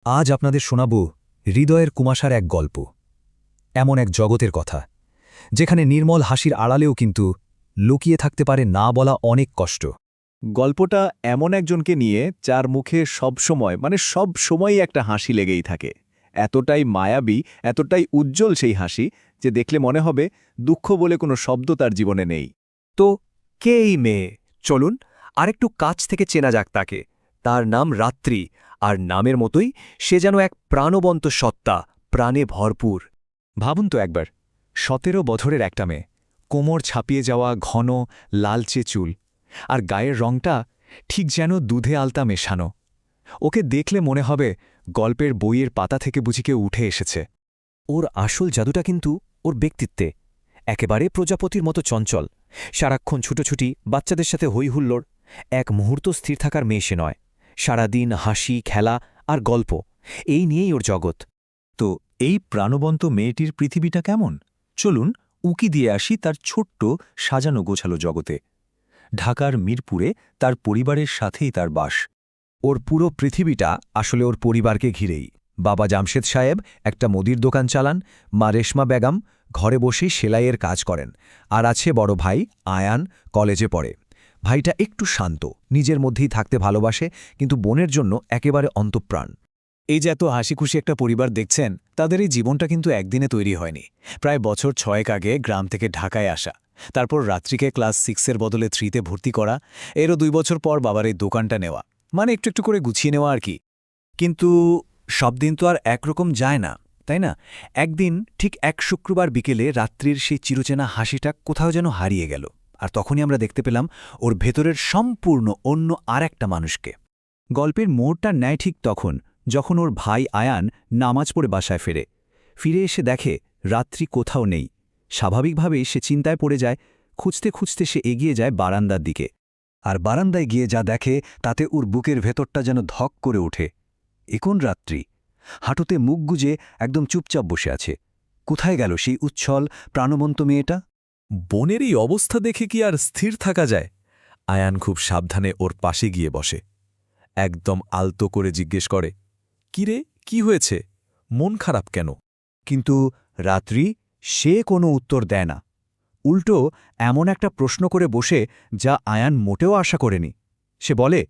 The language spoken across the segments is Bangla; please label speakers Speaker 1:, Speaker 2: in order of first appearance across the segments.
Speaker 1: আজ আপনাদের শোনাব হৃদয়ের কুমাশার এক গল্প, এমন এক জগতের কথা যেখানে নির্মল হাসির আড়ালেও কিন্তু লুকিয়ে থাকতে পারে না বলা অনেক কষ্ট।
Speaker 2: গল্পটা এমন একজনকে নিয়ে যার মুখে সব সময়ই একটা হাসি লেগেই থাকে। এতটাই মায়াবী, এতটাই উজ্জ্বল সেই হাসি যে দেখলে মনে হবে দুঃখ বলে কোনো শব্দ তার জীবনে নেই।
Speaker 3: তো কে এই মেয়ে? চলুন আরেকটু কাছ থেকে চেনা যাক তাকে। তার নাম রাত্রি, আর নামের মতোই সে যেন এক প্রাণবন্ত সত্তা, প্রাণে ভরপুর।
Speaker 4: ভাবুন তো একবার, ১৭ বছরের একটা মেয়ে, কোমর ছাপিয়ে যাওয়া ঘন লালচে চুল, আর গায়ের রংটা ঠিক যেন দুধে আলতা মেশানো। ওকে দেখলে মনে হবে গল্পের বইয়ের পাতা থেকে বুঝি কেউ উঠে এসেছে।
Speaker 3: ওর আসল জাদুটা কিন্তু ওর ব্যক্তিত্বে। একেবারে প্রজাপতির মতো চঞ্চল, সারাক্ষণ ছুটোছুটি, বাচ্চাদের সাথে হইহুল্লোড়। এক মুহূর্ত স্থির থাকার মেয়ে সে নয়। সারাদিন হাসি, খেলা আর গল্প, এই নিয়েই ওর জগৎ।
Speaker 5: তো এই প্রাণবন্ত মেয়েটির পৃথিবীটা কেমন? চলুন উঁকি দিয়ে আসি তার ছোট্ট সাজানো গোছালো জগতে। ঢাকার মিরপুরে তার পরিবারের সাথেই তার বাস।
Speaker 1: ওর পুরো পৃথিবীটা আসলে ওর পরিবারকে ঘিরেই। বাবা জামশেদ সাহেব একটা মুদির দোকান চালান, মা রেশমা বেগম ঘরে বসেই সেলাইয়ের কাজ করেন, আর আছে বড় ভাই আয়ান, কলেজে পড়ে। ভাইটা একটু শান্ত, নিজের মধ্যেই থাকতে ভালোবাসে, কিন্তু বোনের জন্য একেবারে অন্তঃপ্রাণ।
Speaker 2: এই যে এত হাসিখুশি একটা পরিবার দেখছেন, তাদের এই জীবনটা কিন্তু একদিনে তৈরি হয়নি। প্রায় বছর ৬ আগে গ্রাম থেকে ঢাকায় আসা, তারপর রাত্রিকে ক্লাস 6-এর বদলে 3-তে ভর্তি করা, এরও 2 বছর পর বাবার এই দোকানটা নেওয়া, মানে একটু একটু করে গুছিয়ে নেওয়া আর কি।
Speaker 1: কিন্তু সব দিন তো আর একরকম যায় না, তাই না? একদিন ঠিক এক শুক্রবার বিকেলে রাত্রির সেই চিরচেনা হাসিটা কোথাও যেন হারিয়ে গেল, আর তখনই আমরা দেখতে পেলাম ওর ভেতরের সম্পূর্ণ অন্য আর একটা মানুষকে। গল্পের মোড়টা নেয় ঠিক তখন, যখন ওর ভাই আয়ান নামাজ পড়ে বাসায় ফিরে এসে দেখে রাত্রি কোথাও নেই। স্বাভাবিকভাবেই সে চিন্তায় পড়ে যায়। খুঁজতে খুঁজতে সে এগিয়ে যায় বারান্দার দিকে, আর বারান্দায় গিয়ে যা দেখে তাতে ওর বুকের ভেতরটা যেন ধক করে ওঠে। কোন রাত্রি হাঁটুতে মুখ গুজে একদম চুপচাপ বসে আছে। কোথায় গেল সেই উচ্ছল প্রাণবন্ত মেয়েটা?
Speaker 4: বোনের এই অবস্থা দেখে কি আর স্থির থাকা যায়? আয়ান খুব সাবধানে ওর পাশে গিয়ে বসে, একদম আলতো করে জিজ্ঞেস করে, কিরে, কি হয়েছে? মন খারাপ কেন?
Speaker 1: কিন্তু রাত্রি সে কোনো উত্তর দেয় না। উল্টো এমন একটা প্রশ্ন করে বসে যা আয়ান মোটেও আশা করেনি। সে বলে,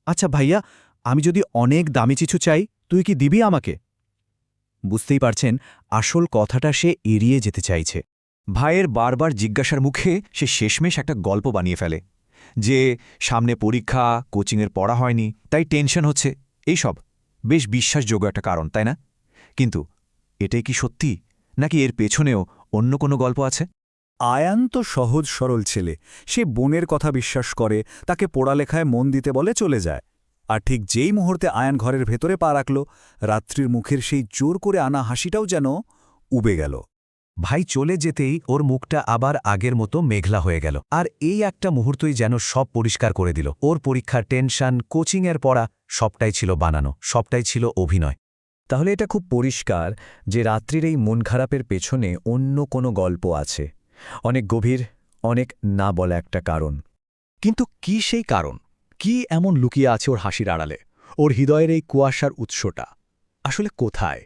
Speaker 1: আচ্ছা ভাইয়া, আমি যদি অনেক দামি কিছু চাই, তুই কি দিবি আমাকে? বুঝতেই পারছেন, আসল কথাটা সে এড়িয়ে যেতে চাইছে। ভাইয়ের বারবার জিজ্ঞাসার মুখে সে শেষমেশ একটা গল্প বানিয়ে ফেলে যে সামনে পরীক্ষা, কোচিংয়ের পড়া হয়নি, তাই টেনশন হচ্ছে। এইসব বেশ বিশ্বাসযোগ্য একটা কারণ, তাই না? কিন্তু এটাই কি সত্যি, নাকি এর পেছনেও অন্য কোনো গল্প আছে?
Speaker 6: আয়ান তো সহজ সরল ছেলে, সে বোনের কথা বিশ্বাস করে, তাকে পড়ালেখায় মন দিতে বলে চলে যায়। আর ঠিক যেই মুহূর্তে আয়ান ঘরের ভেতরে পা রাখল, রাত্রির মুখের সেই জোর করে আনা হাসিটাও যেন উবে গেল।
Speaker 1: ভাই চলে যেতেই ওর মুখটা আবার আগের মতো মেঘলা হয়ে গেল, আর এই একটা মুহূর্তই যেন সব পরিষ্কার করে দিল। ওর পরীক্ষার টেনশন, কোচিংয়ের পড়া, সবটাই ছিল বানানো, সবটাই ছিল অভিনয়।
Speaker 3: তাহলে এটা খুব পরিষ্কার যে রাত্রির এই মন খারাপের পেছনে অন্য কোনো গল্প আছে, অনেক গভীর, অনেক না বলা একটা কারণ।
Speaker 2: কিন্তু কি সেই কারণ? কি এমন লুকিয়ে আছে ওর হাসির আড়ালে? ওর হৃদয়ের এই কুয়াশার উৎসটা আসলে কোথায়?